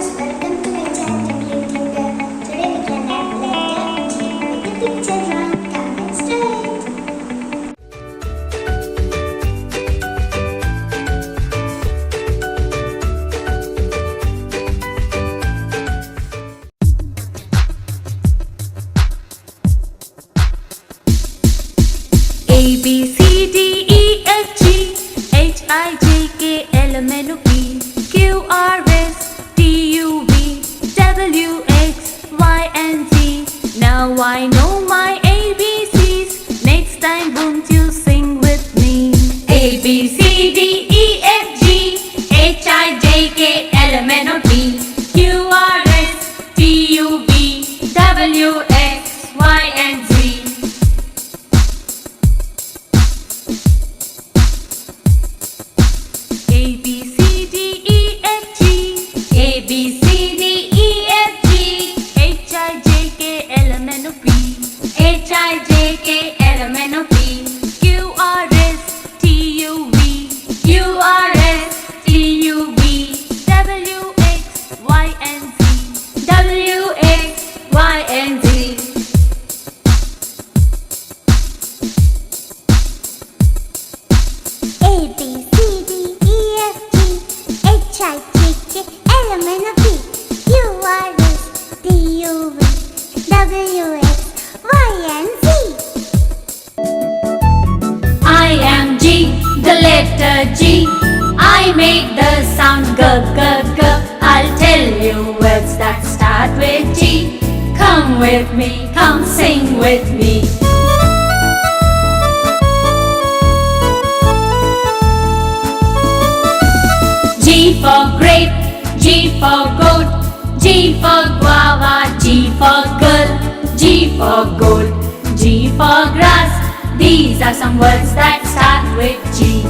viewers, welcome to my channel Twinkling. Today we can add letter G with the picture drawing. Come let's do it. A B C D E F G H I J K L M N O P Q R S T U V W X Y and Z. Now I know my ABCs. Next time won't you sing with me? A B C D E F G H I J K L M N O P Q R S T U V W X Y and Z. A B C D E F G A B C D E F G H I J K L M N O P H I J K L M N O P Q R S T U V Q R S T U V W X Y and Z W X Y and Z. A B C D E F G H I J K L M N O P Q R S T U V W X Y and Z. I am G, the letter G. I make the sound G, G, G. I'll tell you words that start with G. Come with me, come sing with me. G for grape, G for goat, G for guava, G for girl, G for gold, G for grass. These are some words that start with G.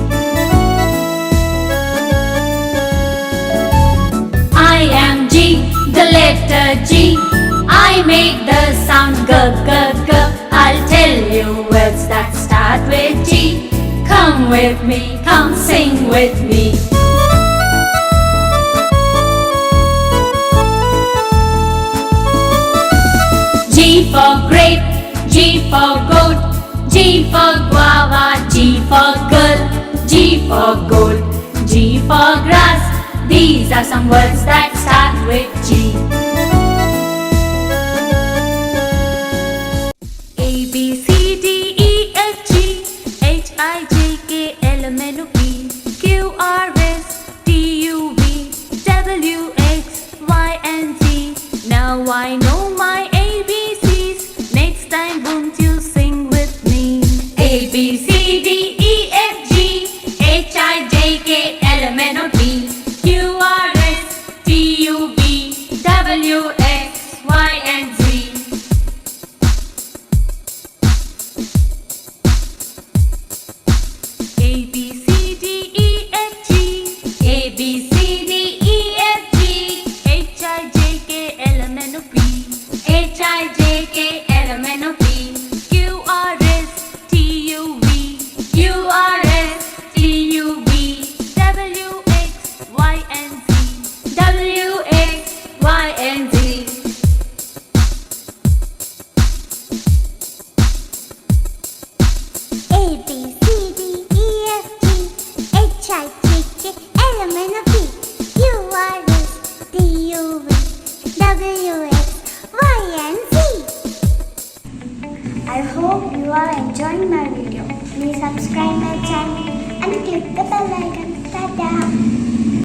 I am G, the letter G. I make the sound G, G, G. I'll tell you words that start with G. Come with me, come sing with me. G for grape, G for goat, G for guava, G for girl, G for gold, G for grass. These are some words that start with G. A B C D E F G H I J K L M N O P Q R S T U V W X Y and Z. Now I know my ABCs. Next time won't you sing with me? A B C D E F G H I J K L M N O P Q R S T U V W X Y and Z. A B C D E F G A B C D E F G H I J K L M N O P H I J K L M N O P Q R S T U V Q R S T U V W X Y and Z W X Y and Z. A B C D E F G H I J K L M N O P Q R S T U V W X Y and Z. I hope you are enjoying my video. Please subscribe my channel and click the bell icon. Tada!